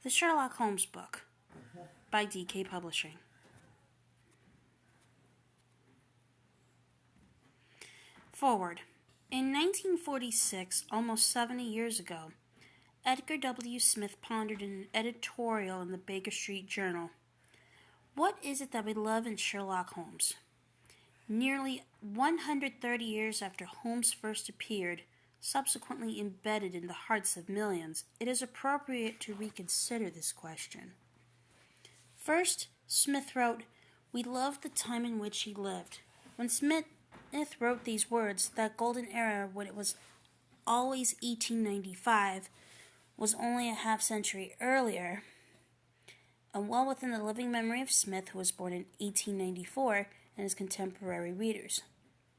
The Sherlock Holmes book by DK Publishing. Foreword. In 1946, almost 70 years ago, Edgar W. Smith pondered in an editorial in the Baker Street Journal. What is it that we love in Sherlock Holmes? Nearly 130 years after Holmes first appeared, subsequently embedded in the hearts of millions, it is appropriate to reconsider this question. First, Smith wrote, "We love the time in which he lived." When Smith wrote these words, that golden era when it was always 1895 was only a half-century earlier, and well within the living memory of Smith, who was born in 1894, and his contemporary readers.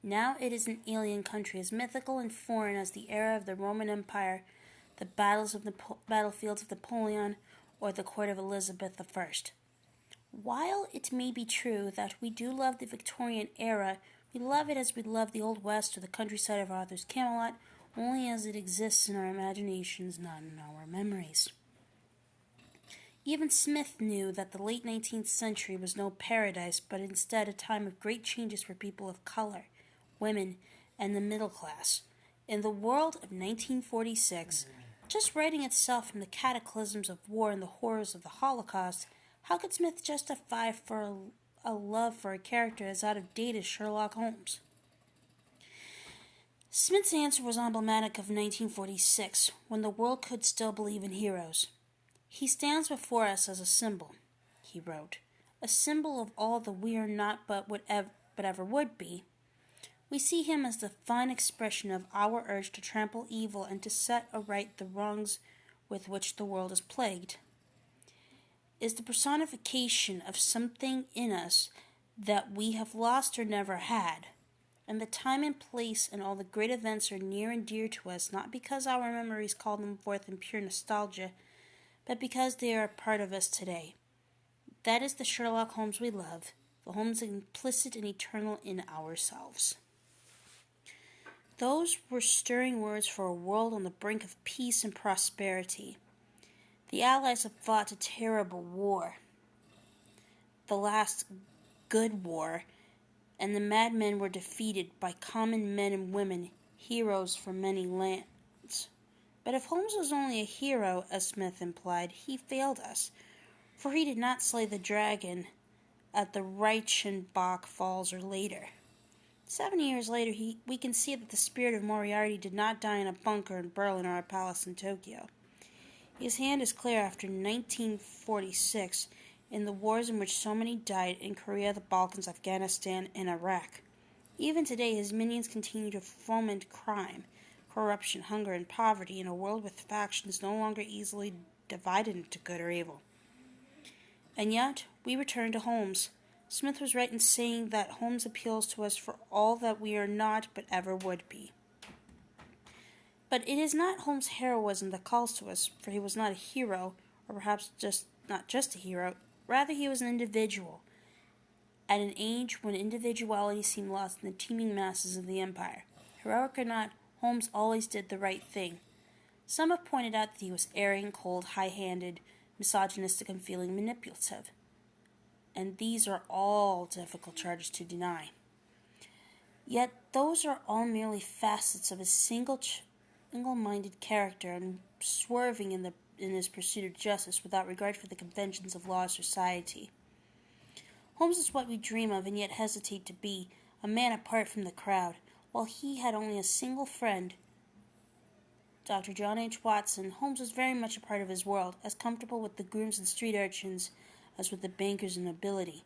Now it is an alien country, as mythical and foreign as the era of the Roman Empire, the battlefields of Napoleon, or the court of Elizabeth I. While it may be true that we do love the Victorian era, we love it as we love the Old West or the countryside of Arthur's Camelot, only as it exists in our imaginations, not in our memories. Even Smith knew that the late 19th century was no paradise, but instead a time of great changes for people of color, women, and the middle class. In the world of 1946, just writing itself from the cataclysms of war and the horrors of the Holocaust, how could Smith justify for a love for a character as out of date as Sherlock Holmes? Smith's answer was emblematic of 1946, when the world could still believe in heroes. "He stands before us as a symbol," he wrote, "a symbol of all that we are not but ever would be. We see him as the fine expression of our urge to trample evil and to set aright the wrongs with which the world is plagued. Is the personification of something in us that we have lost or never had, and the time and place and all the great events are near and dear to us, not because our memories call them forth in pure nostalgia, but because they are a part of us today. That is the Sherlock Holmes we love, the Holmes implicit and eternal in ourselves." Those were stirring words for a world on the brink of peace and prosperity. The Allies had fought a terrible war, the last good war, and the madmen were defeated by common men and women, heroes from many lands. But if Holmes was only a hero, as Smith implied, he failed us, for he did not slay the dragon at the Reichenbach Falls or later. 70 years later, we can see that the spirit of Moriarty did not die in a bunker in Berlin or a palace in Tokyo. His hand is clear after 1946 in the wars in which so many died in Korea, the Balkans, Afghanistan, and Iraq. Even today, his minions continue to foment crime, corruption, hunger, and poverty in a world with factions no longer easily divided into good or evil. And yet, we return to Holmes. Smith was right in saying that Holmes appeals to us for all that we are not but ever would be. But it is not Holmes' heroism that calls to us, for he was not a hero, or perhaps not just a hero. Rather, he was an individual, at an age when individuality seemed lost in the teeming masses of the empire. Heroic or not, Holmes always did the right thing. Some have pointed out that he was erring, cold, high-handed, misogynistic, and feeling manipulative. And these are all difficult charges to deny. Yet those are all merely facets of his single-minded character and swerving in his pursuit of justice without regard for the conventions of law or society. Holmes is what we dream of and yet hesitate to be, a man apart from the crowd. While he had only a single friend, Dr. John H. Watson, Holmes was very much a part of his world, as comfortable with the grooms and street urchins as with the bankers and nobility.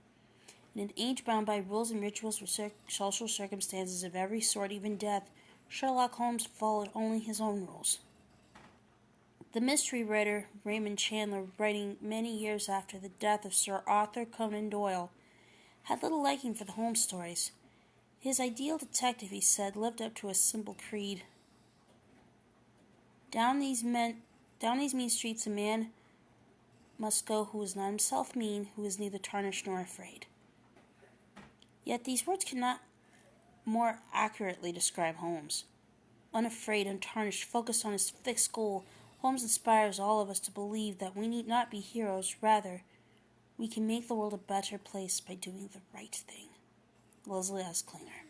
In an age bound by rules and rituals for social circumstances of every sort, even death, Sherlock Holmes followed only his own rules. The mystery writer Raymond Chandler, writing many years after the death of Sir Arthur Conan Doyle, had little liking for the Holmes stories. His ideal detective, he said, lived up to a simple creed. Down these mean streets a man must go who is not himself mean, who is neither tarnished nor afraid. Yet these words cannot more accurately describe Holmes. Unafraid, untarnished, focused on his fixed goal, Holmes inspires all of us to believe that we need not be heroes, rather, we can make the world a better place by doing the right thing. Leslie S. Klinger.